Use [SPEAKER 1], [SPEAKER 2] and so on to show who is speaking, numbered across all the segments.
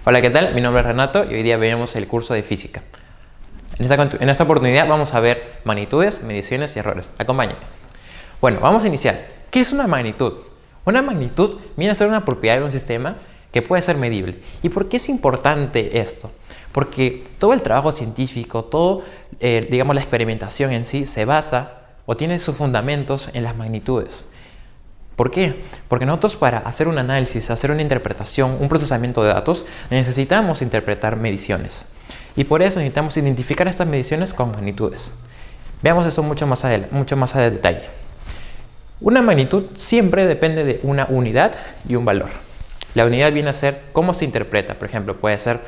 [SPEAKER 1] Hola, ¿qué tal? Mi nombre es Renato y hoy día veremos el curso de física. En esta oportunidad vamos a ver magnitudes, mediciones y errores. Acompáñenme. Bueno, vamos a iniciar. ¿Qué es una magnitud? Una magnitud viene a ser una propiedad de un sistema que puede ser medible. ¿Y por qué es importante esto? Porque todo el trabajo científico, digamos la experimentación en sí, se basa o tiene sus fundamentos en las magnitudes. ¿Por qué? Porque nosotros para hacer un análisis, hacer una interpretación, un procesamiento de datos, necesitamos interpretar mediciones. Y por eso necesitamos identificar estas mediciones con magnitudes. Veamos eso mucho más a detalle. Una magnitud siempre depende de una unidad y un valor. La unidad viene a ser cómo se interpreta. Por ejemplo, puede ser,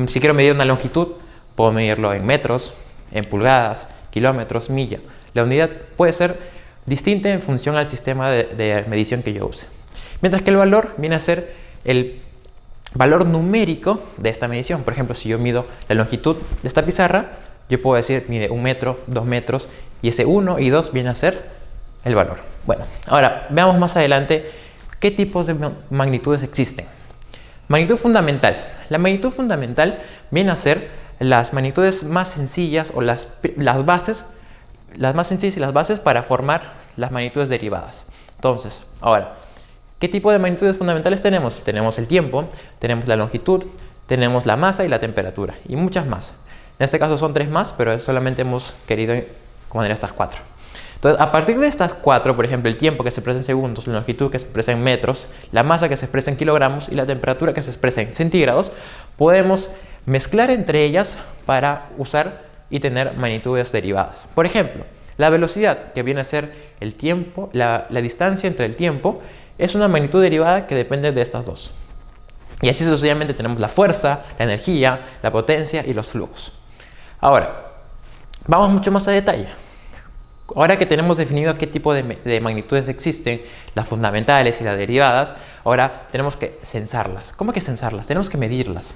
[SPEAKER 1] si quiero medir una longitud, puedo medirlo en metros, en pulgadas, kilómetros, milla. La unidad puede ser distinta en función al sistema de medición que yo use. Mientras que el valor viene a ser el valor numérico de esta medición. Por ejemplo, si yo mido la longitud de esta pizarra, yo puedo decir, mide 1 metro, 2 metros, y ese 1 y 2 viene a ser el valor. Bueno, ahora veamos más adelante qué tipos de magnitudes existen. Magnitud fundamental. La magnitud fundamental viene a ser las magnitudes más sencillas o las bases más sencillas y las bases para formar las magnitudes derivadas. Entonces, ahora, ¿qué tipo de magnitudes fundamentales tenemos? Tenemos el tiempo, tenemos la longitud, tenemos la masa y la temperatura, y muchas más. En este caso son 3 más, pero solamente hemos querido poner estas 4. Entonces, a partir de estas 4, por ejemplo, el tiempo que se expresa en segundos, la longitud que se expresa en metros, la masa que se expresa en kilogramos y la temperatura que se expresa en centígrados, podemos mezclar entre ellas para usar y tener magnitudes derivadas. Por ejemplo, la velocidad, que viene a ser el tiempo, la distancia entre el tiempo, es una magnitud derivada que depende de estas dos. Y así sucesivamente tenemos la fuerza, la energía, la potencia y los flujos. Ahora, vamos mucho más a detalle. Ahora que tenemos definido qué tipo de magnitudes existen, las fundamentales y las derivadas, ahora tenemos que censarlas. ¿Cómo que censarlas? Tenemos que medirlas.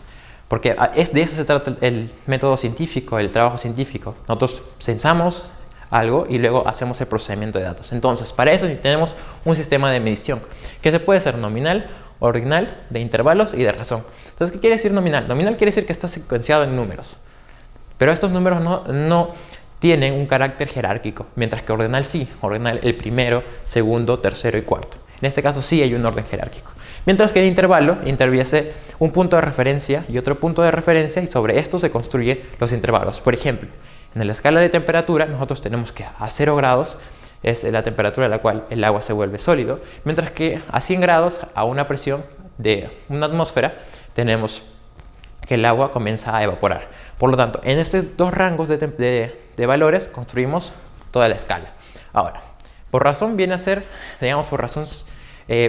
[SPEAKER 1] Porque de eso se trata el método científico, el trabajo científico. Nosotros censamos algo y luego hacemos el procesamiento de datos. Entonces, para eso tenemos un sistema de medición que se puede ser nominal, ordinal, de intervalos y de razón. Entonces, ¿qué quiere decir nominal? Nominal quiere decir que está secuenciado en números. Pero estos números no tienen un carácter jerárquico, mientras que ordinal sí. Ordinal el primero, segundo, tercero y cuarto. En este caso sí hay un orden jerárquico. Mientras que en intervalo interviene un punto de referencia y otro punto de referencia, y sobre esto se construyen los intervalos. Por ejemplo, en la escala de temperatura nosotros tenemos que a 0 grados es la temperatura a la cual el agua se vuelve sólido, mientras que a 100 grados, a una presión de una atmósfera, tenemos que el agua comienza a evaporar. Por lo tanto, en estos dos rangos de valores construimos toda la escala. Ahora, por razón viene a ser, digamos, por razón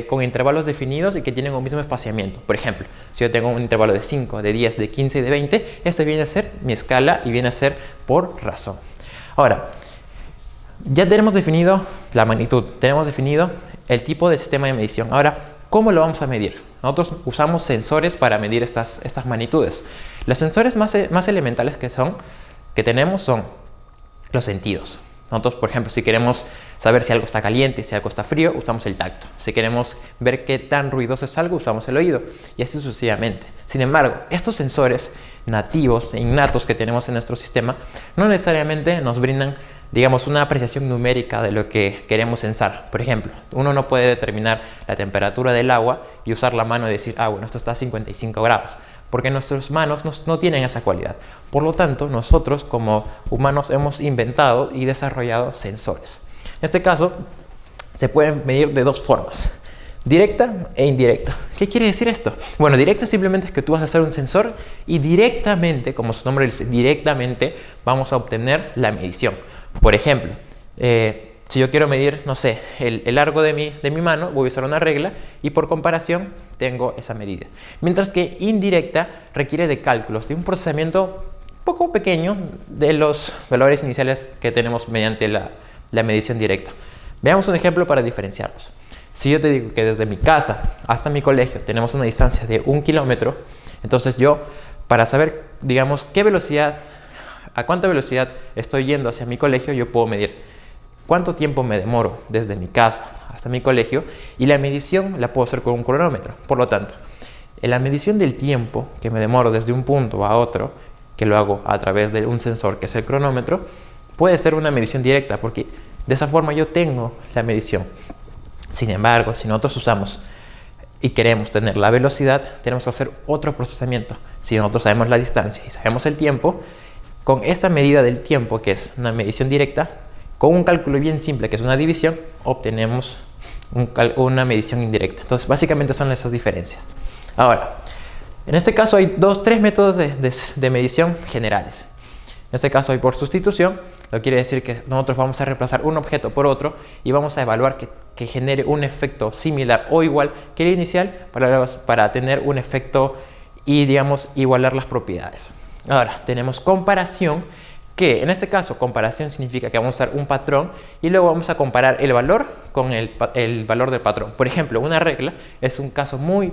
[SPEAKER 1] con intervalos definidos y que tienen un mismo espaciamiento. Por ejemplo, si yo tengo un intervalo de 5, de 10, de 15 y de 20, este viene a ser mi escala y viene a ser por razón. Ahora, ya tenemos definido la magnitud, tenemos definido el tipo de sistema de medición. Ahora, ¿cómo lo vamos a medir? Nosotros usamos sensores para medir estas magnitudes. Los sensores más elementales que tenemos son los sentidos. Nosotros, por ejemplo, si queremos saber si algo está caliente, si algo está frío, usamos el tacto. Si queremos ver qué tan ruidoso es algo, usamos el oído, y así sucesivamente. Sin embargo, estos sensores nativos e innatos que tenemos en nuestro sistema no necesariamente nos brindan, digamos, una apreciación numérica de lo que queremos censar. Por ejemplo, uno no puede determinar la temperatura del agua y usar la mano y decir, bueno, esto está a 55 grados. Porque nuestras manos no tienen esa cualidad. Por lo tanto, nosotros como humanos hemos inventado y desarrollado sensores. En este caso, se pueden medir de dos formas, directa e indirecta. ¿Qué quiere decir esto? Bueno, directa simplemente es que tú vas a hacer un sensor y directamente, como su nombre dice, directamente vamos a obtener la medición. Por ejemplo, si yo quiero medir, no sé, el largo de mi mano, voy a usar una regla y por comparación tengo esa medida. Mientras que indirecta requiere de cálculos, de un procesamiento un poco pequeño de los valores iniciales que tenemos mediante la medición directa. Veamos un ejemplo para diferenciarlos. Si yo te digo que desde mi casa hasta mi colegio tenemos una distancia de 1 kilómetro, entonces yo, para saber, digamos, a cuánta velocidad estoy yendo hacia mi colegio, yo puedo medir cuánto tiempo me demoro desde mi casa hasta mi colegio, y la medición la puedo hacer con un cronómetro. Por lo tanto, en la medición del tiempo que me demoro desde un punto a otro, que lo hago a través de un sensor que es el cronómetro, puede ser una medición directa porque de esa forma yo tengo la medición. Sin embargo, si nosotros usamos y queremos tener la velocidad, tenemos que hacer otro procesamiento. Si nosotros sabemos la distancia y sabemos el tiempo, con esa medida del tiempo, que es una medición directa, con un cálculo bien simple, que es una división, obtenemos una medición indirecta. Entonces, básicamente son esas diferencias. Ahora, en este caso hay tres métodos de medición generales. En este caso hay por sustitución, lo quiere decir que nosotros vamos a reemplazar un objeto por otro y vamos a evaluar que genere un efecto similar o igual que el inicial para tener un efecto y, digamos, igualar las propiedades. Ahora, tenemos comparación, que en este caso comparación significa que vamos a usar un patrón y luego vamos a comparar el valor con el valor del patrón. Por ejemplo, una regla es un caso muy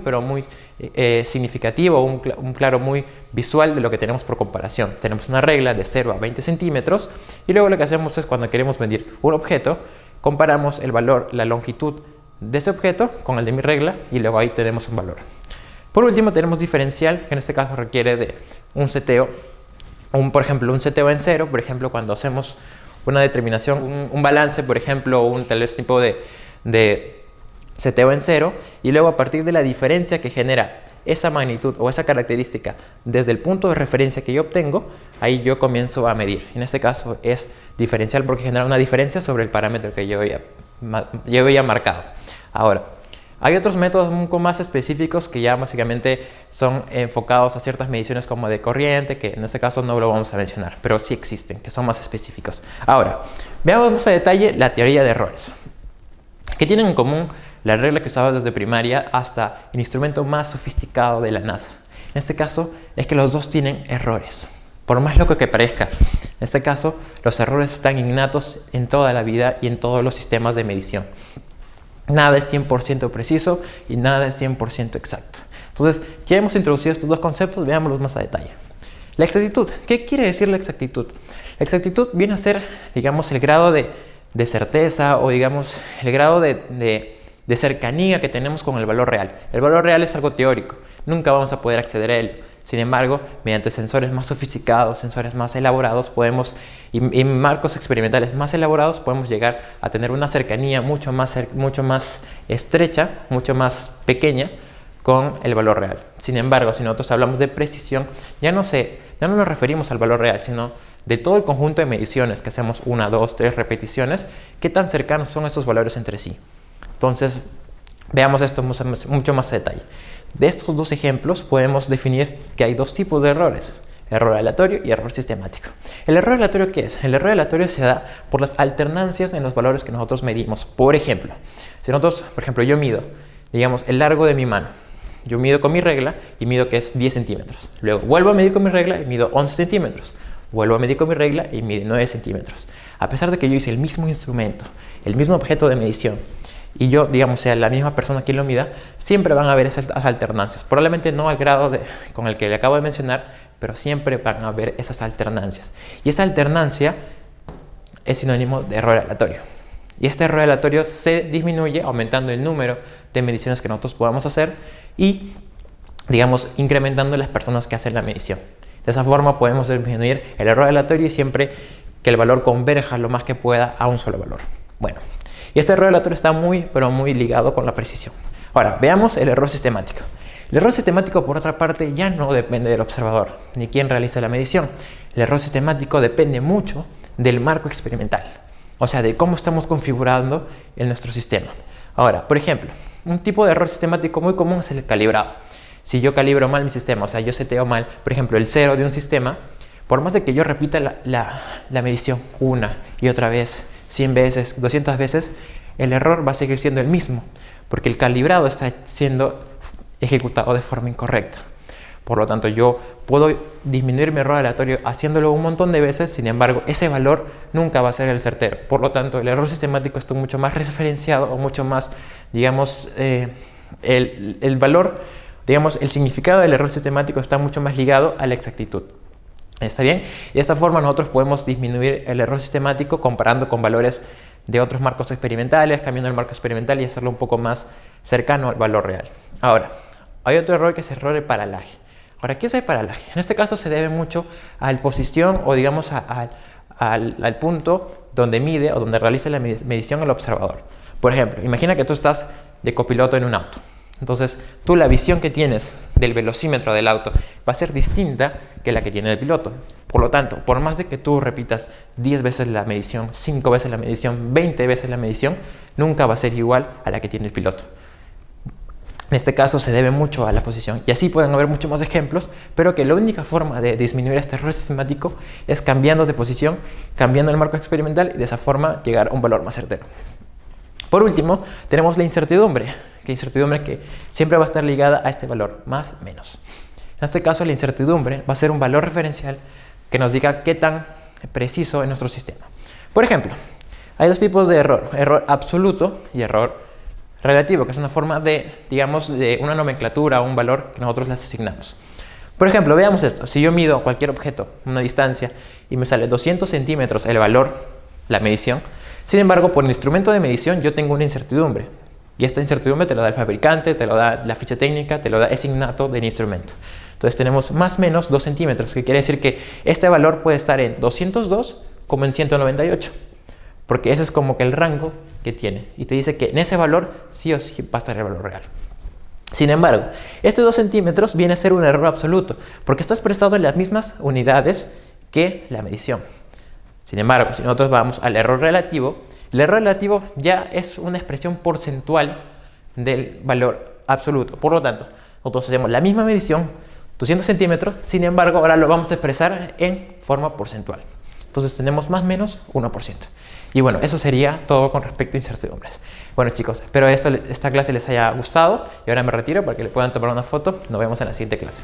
[SPEAKER 1] significativo, un claro muy visual de lo que tenemos por comparación. Tenemos una regla de 0 a 20 centímetros y luego lo que hacemos es, cuando queremos medir un objeto, comparamos el valor, la longitud de ese objeto con el de mi regla y luego ahí tenemos un valor. Por último, tenemos diferencial, que en este caso requiere de un seteo. Por ejemplo, un seteo en cero, por ejemplo, cuando hacemos una determinación, un balance, por ejemplo, tal vez tipo de seteo en cero, y luego a partir de la diferencia que genera esa magnitud o esa característica desde el punto de referencia que yo obtengo, ahí yo comienzo a medir. En este caso es diferencial porque genera una diferencia sobre el parámetro que yo había marcado. Ahora, hay otros métodos un poco más específicos que ya básicamente son enfocados a ciertas mediciones como de corriente, que en este caso no lo vamos a mencionar, pero sí existen, que son más específicos. Ahora, veamos a detalle la teoría de errores. ¿Qué tienen en común la regla que usaba desde primaria hasta el instrumento más sofisticado de la NASA? En este caso es que los dos tienen errores, por más loco que parezca. En este caso, los errores están innatos en toda la vida y en todos los sistemas de medición. Nada es 100% preciso y nada es 100% exacto. Entonces, ya hemos introducido estos dos conceptos, veámoslos más a detalle. La exactitud. ¿Qué quiere decir la exactitud? La exactitud viene a ser, digamos, el grado de certeza o, digamos, el grado de cercanía que tenemos con el valor real. El valor real es algo teórico, nunca vamos a poder acceder a él. Sin embargo, mediante sensores más sofisticados, sensores más elaborados, y marcos experimentales más elaborados, podemos llegar a tener una cercanía mucho más estrecha, mucho más pequeña con el valor real. Sin embargo, si nosotros hablamos de precisión, ya no nos referimos al valor real, sino de todo el conjunto de mediciones que hacemos 1, 2, 3 repeticiones, qué tan cercanos son esos valores entre sí. Entonces, veamos esto mucho más a detalle. De estos dos ejemplos podemos definir que hay dos tipos de errores: error aleatorio y error sistemático. ¿El error aleatorio qué es? El error aleatorio se da por las alternancias en los valores que nosotros medimos. Por ejemplo, si nosotros, por ejemplo, yo mido, digamos, el largo de mi mano. Yo mido con mi regla y mido que es 10 centímetros. Luego vuelvo a medir con mi regla y mido 11 centímetros. Vuelvo a medir con mi regla y mido 9 centímetros. A pesar de que yo hice el mismo instrumento, el mismo objeto de medición, y yo, digamos, sea la misma persona quien lo mida, siempre van a haber esas alternancias. Probablemente no al grado con el que le acabo de mencionar, pero siempre van a haber esas alternancias. Y esa alternancia es sinónimo de error aleatorio. Y este error aleatorio se disminuye aumentando el número de mediciones que nosotros podamos hacer y, digamos, incrementando las personas que hacen la medición. De esa forma podemos disminuir el error aleatorio y siempre que el valor converja lo más que pueda a un solo valor. Bueno. Y este error aleatorio está muy ligado con la precisión. Ahora, veamos el error sistemático. El error sistemático, por otra parte, ya no depende del observador, ni quién realiza la medición. El error sistemático depende mucho del marco experimental, o sea, de cómo estamos configurando en nuestro sistema. Ahora, por ejemplo, un tipo de error sistemático muy común es el calibrado. Si yo calibro mal mi sistema, o sea, yo seteo mal, por ejemplo, el cero de un sistema, por más de que yo repita la medición una y otra vez, 100 veces, 200 veces, el error va a seguir siendo el mismo, porque el calibrado está siendo ejecutado de forma incorrecta. Por lo tanto, yo puedo disminuir mi error aleatorio haciéndolo un montón de veces, sin embargo, ese valor nunca va a ser el certero. Por lo tanto, el error sistemático está mucho más referenciado o mucho más, digamos, el valor, digamos, el significado del error sistemático está mucho más ligado a la exactitud. ¿Está bien? Y de esta forma nosotros podemos disminuir el error sistemático comparando con valores de otros marcos experimentales, cambiando el marco experimental y hacerlo un poco más cercano al valor real. Ahora, Hay otro error que es error de paralaje. Ahora, ¿qué es el paralaje? En este caso se debe mucho a la posición o digamos al punto donde mide o donde realiza la medición el observador. Por ejemplo, imagina que tú estás de copiloto en un auto. Entonces, tú la visión que tienes del velocímetro del auto va a ser distinta que la que tiene el piloto. Por lo tanto, por más de que tú repitas 10 veces la medición, 5 veces la medición, 20 veces la medición, nunca va a ser igual a la que tiene el piloto. En este caso se debe mucho a la posición. Y así pueden haber muchos más ejemplos, pero que la única forma de disminuir este error sistemático es cambiando de posición, cambiando el marco experimental y de esa forma llegar a un valor más certero. Por último, tenemos la incertidumbre, que siempre va a estar ligada a este valor, más menos. En este caso, la incertidumbre va a ser un valor referencial que nos diga qué tan preciso es nuestro sistema. Por ejemplo, hay dos tipos de error: error absoluto y error relativo, que es una forma de, digamos, de una nomenclatura o un valor que nosotros les asignamos. Por ejemplo, veamos esto. Si yo mido cualquier objeto, una distancia, y me sale 200 centímetros el valor, la medición, sin embargo, por el instrumento de medición yo tengo una incertidumbre. Y esta incertidumbre te lo da el fabricante, te lo da la ficha técnica, te lo da ese innato del instrumento. Entonces tenemos más o menos 2 centímetros, que quiere decir que este valor puede estar en 202 como en 198. Porque ese es como que el rango que tiene. Y te dice que en ese valor sí o sí va a estar el valor real. Sin embargo, este 2 centímetros viene a ser un error absoluto, porque está expresado en las mismas unidades que la medición. Sin embargo, si nosotros vamos al error relativo, el error relativo ya es una expresión porcentual del valor absoluto. Por lo tanto, nosotros hacemos la misma medición, 200 centímetros, sin embargo, ahora lo vamos a expresar en forma porcentual. Entonces tenemos más o menos 1%. Y bueno, eso sería todo con respecto a incertidumbres. Bueno, chicos, espero esta clase les haya gustado y ahora me retiro para que le puedan tomar una foto. Nos vemos en la siguiente clase.